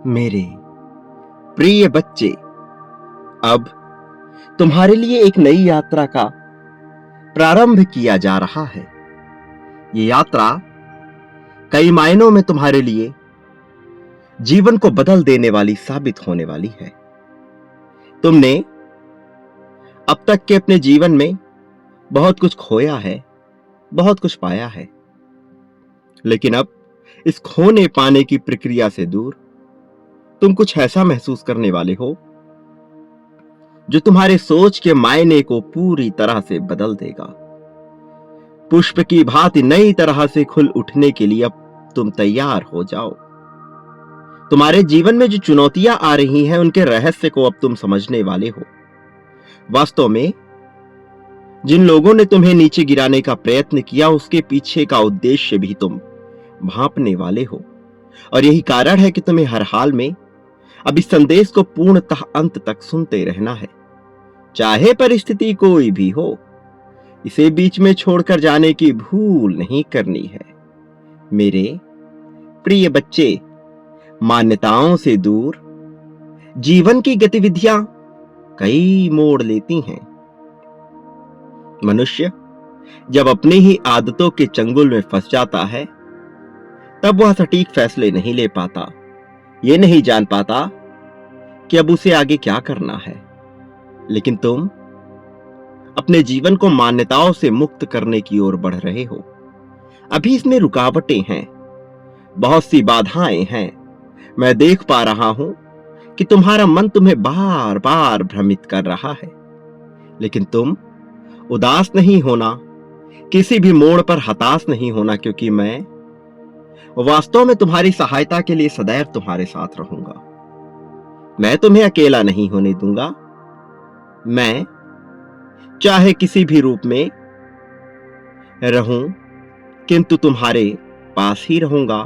मेरे प्रिय बच्चे, अब तुम्हारे लिए एक नई यात्रा का प्रारंभ किया जा रहा है। ये यात्रा कई मायनों में तुम्हारे लिए जीवन को बदल देने वाली साबित होने वाली है। तुमने अब तक के अपने जीवन में बहुत कुछ खोया है, बहुत कुछ पाया है, लेकिन अब इस खोने पाने की प्रक्रिया से दूर तुम कुछ ऐसा महसूस करने वाले हो जो तुम्हारे सोच के मायने को पूरी तरह से बदल देगा। पुष्प की भांति नई तरह से खुल उठने के लिए अब तुम तैयार हो जाओ। तुम्हारे जीवन में जो चुनौतियां आ रही हैं, उनके रहस्य को अब तुम समझने वाले हो। वास्तव में जिन लोगों ने तुम्हें नीचे गिराने का प्रयत्न किया, उसके पीछे का उद्देश्य भी तुम भांपने वाले हो। और यही कारण है कि तुम्हें हर हाल में अब इस संदेश को पूर्णतः अंत तक सुनते रहना है, चाहे परिस्थिति कोई भी हो। इसे बीच में छोड़कर जाने की भूल नहीं करनी है। मेरे प्रिय बच्चे, मान्यताओं से दूर जीवन की गतिविधियां कई मोड़ लेती हैं। मनुष्य जब अपनी ही आदतों के चंगुल में फंस जाता है, तब वह सटीक फैसले नहीं ले पाता। यह नहीं जान पाता कि अब उसे आगे क्या करना है। लेकिन तुम अपने जीवन को मान्यताओं से मुक्त करने की ओर बढ़ रहे हो। अभी इसमें रुकावटें हैं, बहुत सी बाधाएं हैं। मैं देख पा रहा हूं कि तुम्हारा मन तुम्हें बार बार भ्रमित कर रहा है, लेकिन तुम उदास नहीं होना, किसी भी मोड़ पर हताश नहीं होना, क्योंकि मैं वास्तव में तुम्हारी सहायता के लिए सदैव तुम्हारे साथ रहूंगा। मैं तुम्हें अकेला नहीं होने दूंगा। मैं चाहे किसी भी रूप में रहूं, किंतु तुम्हारे पास ही रहूंगा,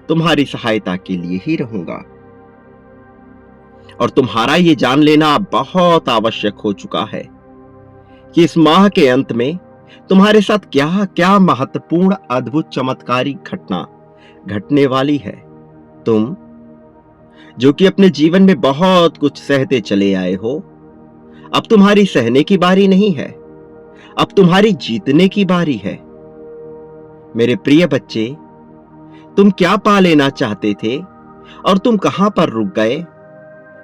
तुम्हारी सहायता के लिए ही रहूंगा। और तुम्हारा यह जान लेना बहुत आवश्यक हो चुका है कि इस माह के अंत में तुम्हारे साथ क्या क्या महत्वपूर्ण, अद्भुत, चमत्कारिक घटना घटने वाली है। तुम जो कि अपने जीवन में बहुत कुछ सहते चले आए हो, अब तुम्हारी सहने की बारी नहीं है, अब तुम्हारी जीतने की बारी है। मेरे प्रिय बच्चे, तुम क्या पा लेना चाहते थे और तुम कहां पर रुक गए,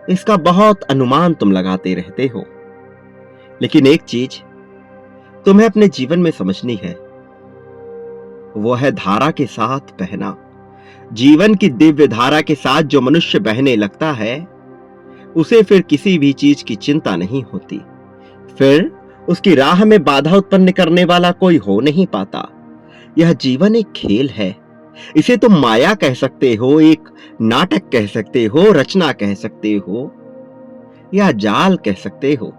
इसका बहुत अनुमान तुम लगाते रहते हो। लेकिन एक चीज तुम्हें अपने जीवन में समझनी है, वो है धारा के साथ बहना। जीवन की दिव्य धारा के साथ जो मनुष्य बहने लगता है, उसे फिर किसी भी चीज की चिंता नहीं होती। फिर उसकी राह में बाधा उत्पन्न करने वाला कोई हो नहीं पाता। यह जीवन एक खेल है। इसे तुम माया कह सकते हो, एक नाटक कह सकते हो, रचना कह सकते हो, या जाल कह सकते हो,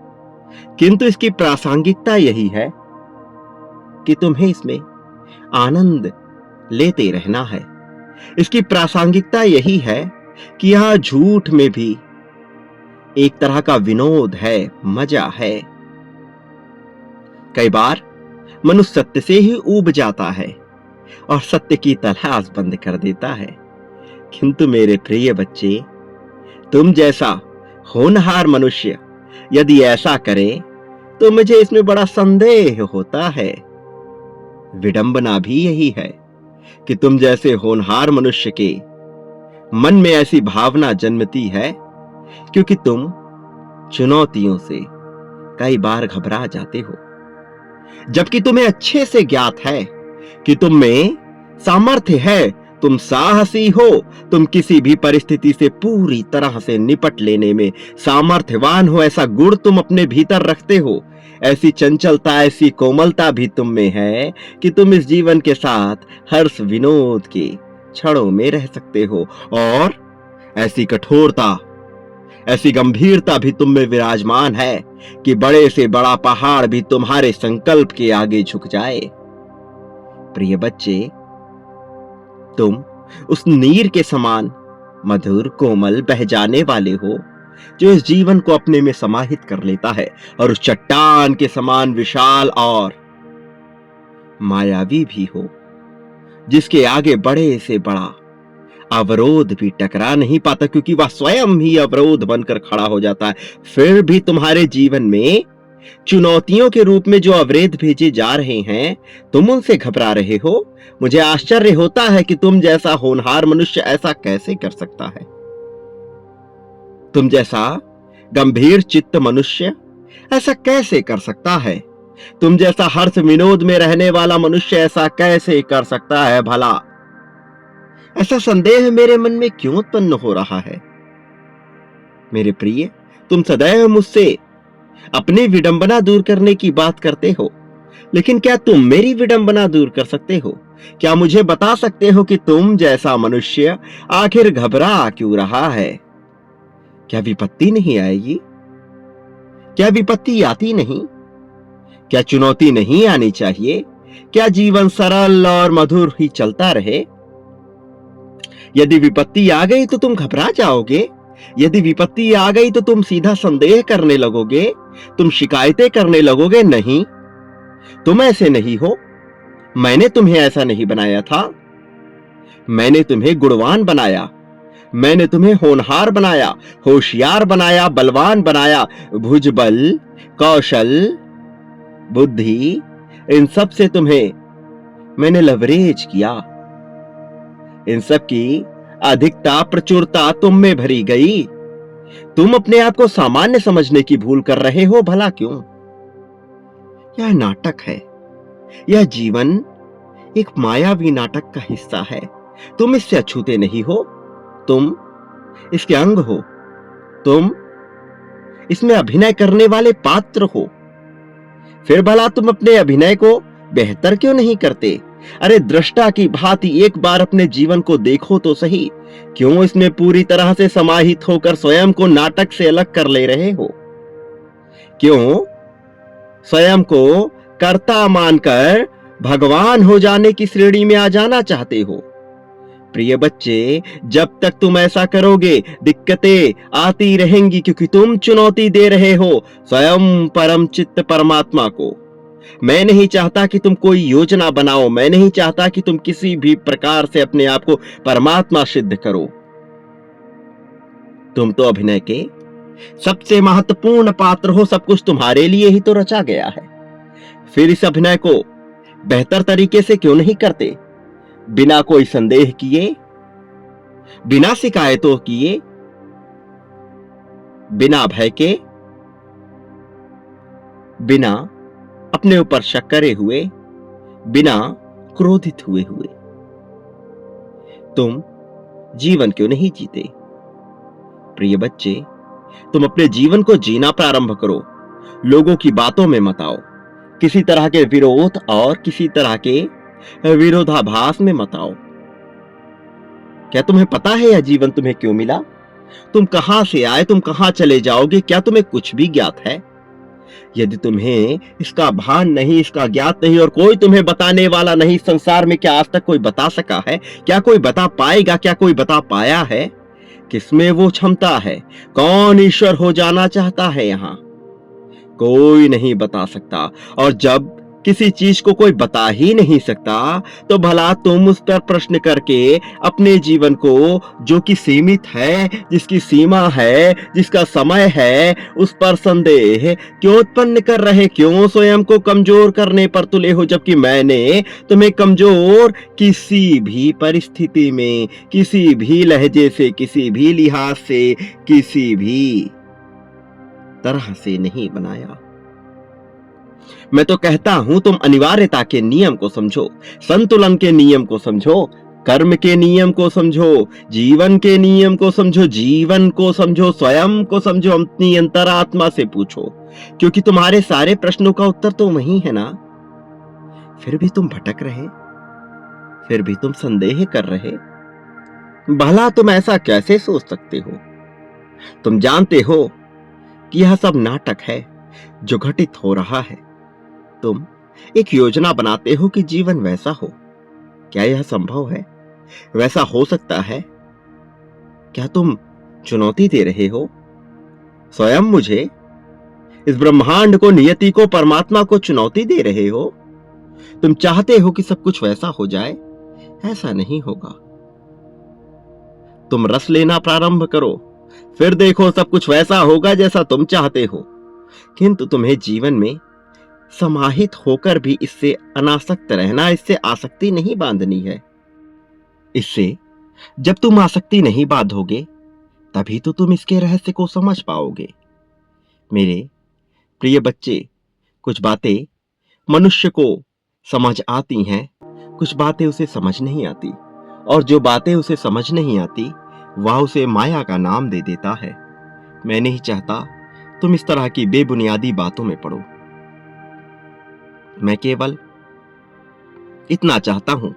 किंतु इसकी प्रासंगिकता यही है कि तुम्हें इसमें आनंद लेते रहना है। इसकी प्रासंगिकता यही है कि यह झूठ में भी एक तरह का विनोद है, मजा है। कई बार मनुष्य सत्य से ही ऊब जाता है और सत्य की तलाश बंद कर देता है। किंतु मेरे प्रिय बच्चे, तुम जैसा होनहार मनुष्य यदि ऐसा करे तो मुझे इसमें बड़ा संदेह होता है। विडंबना भी यही है कि तुम जैसे होनहार मनुष्य के मन में ऐसी भावना जन्मती है, क्योंकि तुम चुनौतियों से कई बार घबरा जाते हो, जबकि तुम्हें अच्छे से ज्ञात है कि तुम में सामर्थ्य है, तुम साहसी हो, तुम किसी भी परिस्थिति से पूरी तरह से निपट लेने में सामर्थ्यवान हो। ऐसा गुण तुम अपने भीतर रखते हो, ऐसी चंचलता, ऐसी कोमलता भी तुम में है कि तुम इस जीवन के साथ हर्ष विनोद के क्षणों में रह सकते हो। और ऐसी कठोरता, ऐसी गंभीरता भी तुम में विराजमान है कि बड़े से बड़ा पहाड़ भी तुम्हारे संकल्प के आगे झुक जाए। प्रिय बच्चे, तुम उस नीर के समान मधुर, कोमल, बह जाने वाले हो, जो इस जीवन को अपने में समाहित कर लेता है, और उस चट्टान के समान विशाल और मायावी भी हो, जिसके आगे बड़े से बड़ा अवरोध भी टकरा नहीं पाता, क्योंकि वह स्वयं ही अवरोध बनकर खड़ा हो जाता है। फिर भी तुम्हारे जीवन में चुनौतियों के रूप में जो अवरोध भेजे जा रहे हैं, तुम उनसे घबरा रहे हो। मुझे आश्चर्य होता है कि तुम जैसा होनहार मनुष्य ऐसा कैसे कर सकता है। तुम जैसा गंभीर चित्त मनुष्य ऐसा कैसे कर सकता है। तुम जैसा हर्ष विनोद में रहने वाला मनुष्य ऐसा कैसे कर सकता है भला। ऐसा संदेह मेरे मन में क्यों उत्पन्न हो रहा है। मेरे प्रिय, तुम सदैव मुझसे अपनी विडंबना दूर करने की बात करते हो, लेकिन क्या तुम मेरी विडंबना दूर कर सकते हो? क्या मुझे बता सकते हो कि तुम जैसा मनुष्य आखिर घबरा क्यों रहा है? क्या विपत्ति नहीं आएगी? क्या विपत्ति आती नहीं? क्या चुनौती नहीं आनी चाहिए? क्या जीवन सरल और मधुर ही चलता रहे? यदि विपत्ति आ गई तो तुम घबरा जाओगे। यदि विपत्ति आ गई तो तुम सीधा संदेह करने लगोगे, तुम शिकायतें करने लगोगे। नहीं, तुम ऐसे नहीं हो। मैंने तुम्हें ऐसा नहीं बनाया था। मैंने तुम्हें गुणवान बनाया, मैंने तुम्हें होनहार बनाया, होशियार बनाया, बलवान बनाया। भुजबल, कौशल, बुद्धि, इन सब से तुम्हें मैंने लवरेज किया। इन सब की अधिकता, प्रचुरता तुम में भरी गई। तुम अपने आप को सामान्य समझने की भूल कर रहे हो। भला क्यों? यह नाटक है। यह जीवन एक मायावी नाटक का हिस्सा है। तुम इससे अछूते नहीं हो। तुम इसके अंग हो। तुम इसमें अभिनय करने वाले पात्र हो। फिर भला तुम अपने अभिनय को बेहतर क्यों नहीं करते? अरे दृष्टा की भांति एक बार अपने जीवन को देखो तो सही। क्यों इसमें पूरी तरह से समाहित होकर स्वयं को नाटक से अलग कर ले रहे हो? क्यों स्वयं को कर्ता मानकर भगवान हो जाने की श्रेणी में आ जाना चाहते हो? प्रिय बच्चे, जब तक तुम ऐसा करोगे दिक्कतें आती रहेंगी, क्योंकि तुम चुनौती दे रहे हो स्वयं परम चित्त परमात्मा को। मैं नहीं चाहता कि तुम कोई योजना बनाओ। मैं नहीं चाहता कि तुम किसी भी प्रकार से अपने आप को परमात्मा सिद्ध करो। तुम तो अभिनय के सबसे महत्वपूर्ण पात्र हो। सब कुछ तुम्हारे लिए ही तो रचा गया है। फिर इस अभिनय को बेहतर तरीके से क्यों नहीं करते? बिना कोई संदेह किए, बिना शिकायतों किए, बिना भय के, बिना अपने ऊपर शक करे हुए, बिना क्रोधित हुए तुम जीवन क्यों नहीं जीते? प्रिय बच्चे, तुम अपने जीवन को जीना प्रारंभ करो। लोगों की बातों में मत आओ। किसी तरह के विरोध और किसी तरह के विरोधाभास में मत आओ। क्या तुम्हें पता है यह जीवन तुम्हें क्यों मिला? तुम कहां से आए, तुम कहां चले जाओगे, क्या तुम्हें कुछ भी ज्ञात है? यदि तुम्हें इसका भान नहीं, इसका ज्ञात नहीं, और कोई तुम्हें बताने वाला नहीं संसार में, क्या आज तक कोई बता सका है? क्या कोई बता पाएगा? क्या कोई बता पाया है? किसमें वो क्षमता है? कौन ईश्वर हो जाना चाहता है? यहां कोई नहीं बता सकता। और जब किसी चीज को कोई बता ही नहीं सकता, तो भला तुम उस पर प्रश्न करके अपने जीवन को, जो कि सीमित है, जिसकी सीमा है, जिसका समय है, उस पर संदेह क्यों उत्पन्न कर रहे? क्यों स्वयं को कमजोर करने पर तुले हो? जबकि मैंने तुम्हें कमजोर किसी भी परिस्थिति में, किसी भी लहजे से, किसी भी लिहाज से, किसी भी तरह से नहीं बनाया। मैं तो कहता हूं तुम अनिवार्यता के नियम को समझो, संतुलन के नियम को समझो, कर्म के नियम को समझो, जीवन के नियम को समझो, जीवन को समझो, स्वयं को समझो, अपनी अंतरात्मा से पूछो, क्योंकि तुम्हारे सारे प्रश्नों का उत्तर तो वही है ना। फिर भी तुम भटक रहे, फिर भी तुम संदेह कर रहे। भला तुम ऐसा कैसे सोच सकते हो? तुम जानते हो कि यह सब नाटक है जो घटित हो रहा है। तुम एक योजना बनाते हो कि जीवन वैसा हो। क्या यह संभव है? वैसा हो सकता है? क्या तुम चुनौती दे रहे हो स्वयं मुझे, इस ब्रह्मांड को, नियति को, परमात्मा को चुनौती दे रहे हो? तुम चाहते हो कि सब कुछ वैसा हो जाए। ऐसा नहीं होगा। तुम रस लेना प्रारंभ करो, फिर देखो सब कुछ वैसा होगा जैसा तुम चाहते हो। किंतु तुम्हें जीवन में समाहित होकर भी इससे अनासक्त रहना, इससे आसक्ति नहीं बांधनी है। इससे जब तुम आसक्ति नहीं बांधोगे तभी तो तुम इसके रहस्य को समझ पाओगे। मेरे प्रिय बच्चे, कुछ बातें मनुष्य को समझ आती हैं, कुछ बातें उसे समझ नहीं आती, और जो बातें उसे समझ नहीं आती वह उसे माया का नाम दे देता है। मैं नहीं चाहता तुम इस तरह की बेबुनियादी बातों में पड़ो। मैं केवल इतना चाहता हूं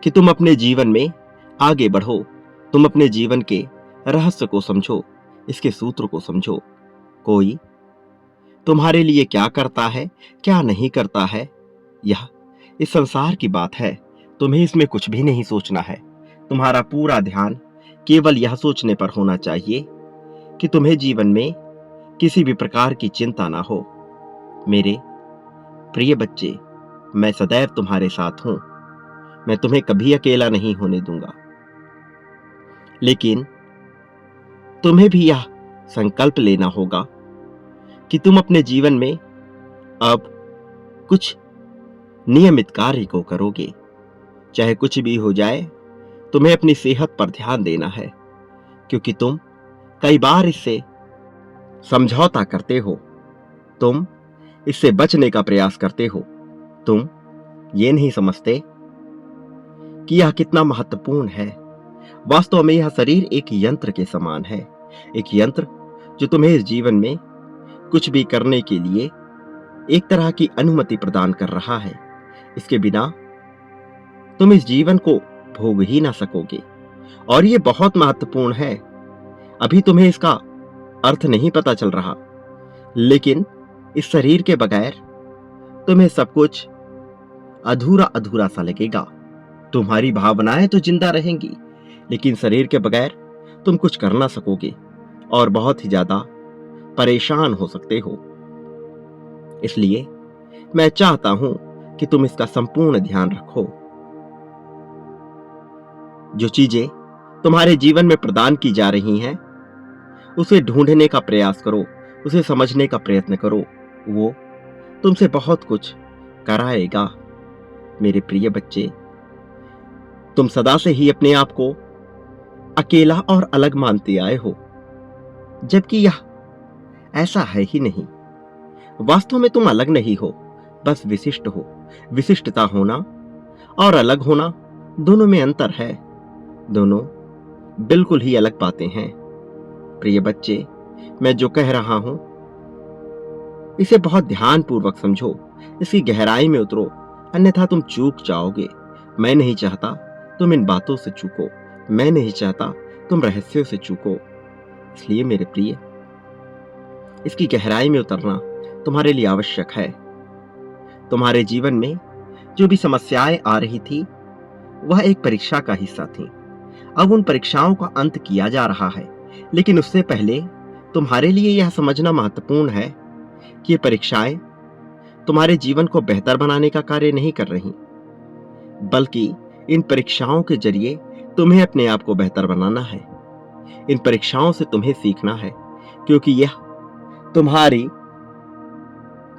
कि तुम अपने जीवन में आगे बढ़ो, तुम अपने जीवन के रहस्य को समझो, इसके सूत्र को समझो। कोई तुम्हारे लिए क्या करता है, क्या नहीं करता है, यह इस संसार की बात है। तुम्हें इसमें कुछ भी नहीं सोचना है। तुम्हारा पूरा ध्यान केवल यह सोचने पर होना चाहिए कि तुम्हें जीवन में किसी भी प्रकार की चिंता ना हो। मेरे प्रिय बच्चे, मैं सदैव तुम्हारे साथ हूं। मैं तुम्हें कभी अकेला नहीं होने दूंगा। लेकिन तुम्हें भी यह संकल्प लेना होगा कि तुम अपने जीवन में अब कुछ नियमित कार्य को करोगे। चाहे कुछ भी हो जाए, तुम्हें अपनी सेहत पर ध्यान देना है, क्योंकि तुम कई बार इससे समझौता करते हो, तुम इससे बचने का प्रयास करते हो। तुम ये नहीं समझते कि यह कितना महत्वपूर्ण है। वास्तव में यह शरीर एक यंत्र के समान है, एक यंत्र जो तुम्हें इस जीवन में कुछ भी करने के लिए एक तरह की अनुमति प्रदान कर रहा है। इसके बिना तुम इस जीवन को भोग ही ना सकोगे, और यह बहुत महत्वपूर्ण है। अभी तुम्हें इसका अर्थ नहीं पता चल रहा, लेकिन इस शरीर के बगैर तुम्हें सब कुछ अधूरा अधूरा सा लगेगा। तुम्हारी भावनाएं तो जिंदा रहेंगी, लेकिन शरीर के बगैर तुम कुछ कर ना सकोगे और बहुत ही ज्यादा परेशान हो सकते हो। इसलिए मैं चाहता हूं कि तुम इसका संपूर्ण ध्यान रखो। जो चीजें तुम्हारे जीवन में प्रदान की जा रही हैं, उसे ढूंढने का प्रयास करो, उसे समझने का प्रयत्न करो। वो तुमसे बहुत कुछ कराएगा। मेरे प्रिय बच्चे, तुम सदा से ही अपने आप को अकेला और अलग मानते आए हो, जबकि यह ऐसा है ही नहीं। वास्तव में तुम अलग नहीं हो, बस विशिष्ट हो। विशिष्टता होना और अलग होना, दोनों में अंतर है। दोनों बिल्कुल ही अलग बातें हैं। प्रिय बच्चे, मैं जो कह रहा हूं इसे बहुत ध्यानपूर्वक समझो, इसकी गहराई में उतरो, अन्यथा तुम चूक जाओगे। मैं नहीं चाहता तुम इन बातों से चूको, मैं नहीं चाहता तुम रहस्यों से चूको। इसलिए मेरे प्रिय, इसकी गहराई में उतरना तुम्हारे लिए आवश्यक है। तुम्हारे जीवन में जो भी समस्याएं आ रही थी वह एक परीक्षा का हिस्सा थी। अब उन परीक्षाओं का अंत किया जा रहा है, लेकिन उससे पहले तुम्हारे लिए यह समझना महत्वपूर्ण है कि ये परीक्षाएं तुम्हारे जीवन को बेहतर बनाने का कार्य नहीं कर रही, बल्कि इन परीक्षाओं के जरिए तुम्हें अपने आप को बेहतर बनाना है। इन परीक्षाओं से तुम्हें सीखना है, क्योंकि यह तुम्हारी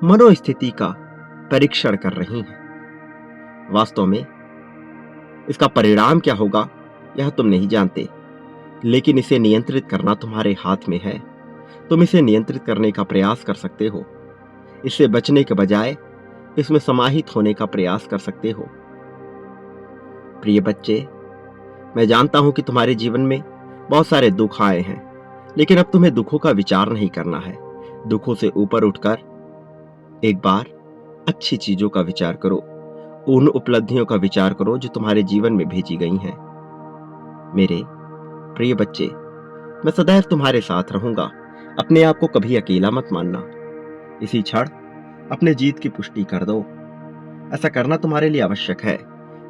मनोस्थिति का परीक्षण कर रही हैं। वास्तव में इसका परिणाम क्या होगा यह तुम नहीं जानते, लेकिन इसे नियंत्रित करना तुम्हारे हाथ में है। तुम इसे नियंत्रित करने का प्रयास कर सकते हो। इससे बचने के बजाय इसमें समाहित होने का प्रयास कर सकते हो। प्रिय बच्चे, मैं जानता हूं कि तुम्हारे जीवन में बहुत सारे दुख आए हैं, लेकिन अब तुम्हें दुखों का विचार नहीं करना है। दुखों से ऊपर उठकर एक बार अच्छी चीजों का विचार करो, उन उपलब्धियों का विचार करो जो तुम्हारे जीवन में भेजी गई हैं। मेरे प्रिय बच्चे, मैं सदैव तुम्हारे साथ रहूंगा। अपने आप को कभी अकेला मत मानना। इसी क्षण अपने जीत की पुष्टि कर दो। ऐसा करना तुम्हारे लिए आवश्यक है।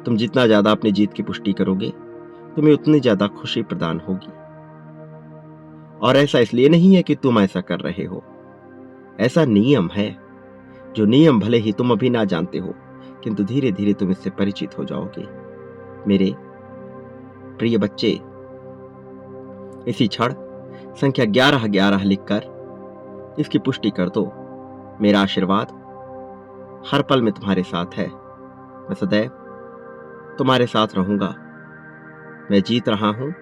तुम जितना ज्यादा अपनी जीत की पुष्टि करोगे, तुम्हें उतनी ज्यादा खुशी प्रदान होगी। और ऐसा इसलिए नहीं है कि तुम ऐसा कर रहे हो, ऐसा नियम है। जो नियम भले ही तुम अभी ना जानते हो, किंतु धीरे धीरे तुम इससे परिचित हो जाओगे। मेरे प्रिय बच्चे, इसी क्षण संख्या 1111 लिखकर इसकी पुष्टि कर दो। मेरा आशीर्वाद हर पल में तुम्हारे साथ है। मैं सदैव तुम्हारे साथ रहूंगा। मैं जीत रहा हूं।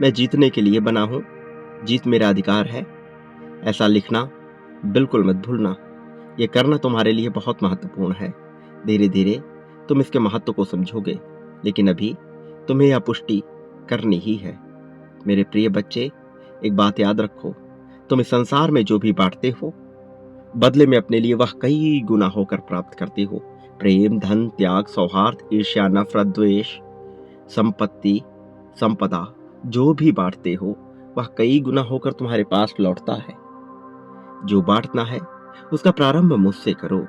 मैं जीतने के लिए बना हूं। जीत मेरा अधिकार है। ऐसा लिखना बिल्कुल मत भूलना। यह करना तुम्हारे लिए बहुत महत्वपूर्ण है। धीरे धीरे तुम इसके महत्व को समझोगे, लेकिन अभी तुम्हें यह पुष्टि करनी ही है। मेरे प्रिय बच्चे, एक बात याद रखो, तुम इस संसार में जो भी बांटते हो, बदले में अपने लिए वह कई गुना होकर प्राप्त करते हो। प्रेम, धन, त्याग, सौहार्द, ईर्ष्या, नफरत, द्वेष, संपत्ति, संपदा, जो भी बांटते हो वह कई गुना होकर तुम्हारे पास लौटता है। जो बांटना है उसका प्रारंभ मुझसे करो।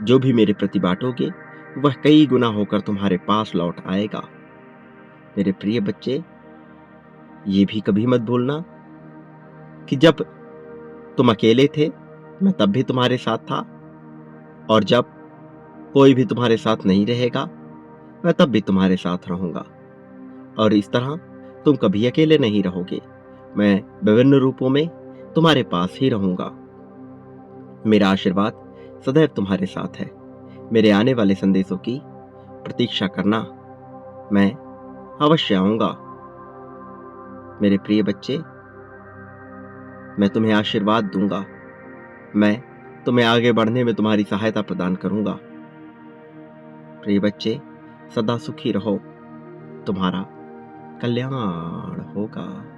जो भी मेरे प्रति बांटोगे वह कई गुना होकर तुम्हारे पास लौट आएगा। मेरे प्रिय बच्चे, ये भी कभी मत भूलना कि जब तुम अकेले थे मैं तब भी तुम्हारे साथ था, और जब कोई भी तुम्हारे साथ नहीं रहेगा मैं तब भी तुम्हारे साथ रहूंगा। और इस तरह तुम कभी अकेले नहीं रहोगे। मैं विभिन्न रूपों में तुम्हारे पास ही रहूंगा। मेरा आशीर्वाद सदैव तुम्हारे साथ है। मेरे आने वाले संदेशों की प्रतीक्षा करना। मैं अवश्य आऊंगा। मेरे प्रिय बच्चे, मैं तुम्हें आशीर्वाद दूंगा। मैं तुम्हें आगे बढ़ने में तुम्हारी सहायता प्रदान करूंगा। प्रिय बच्चे, सदा सुखी रहो। तुम्हारा कल्याण होगा।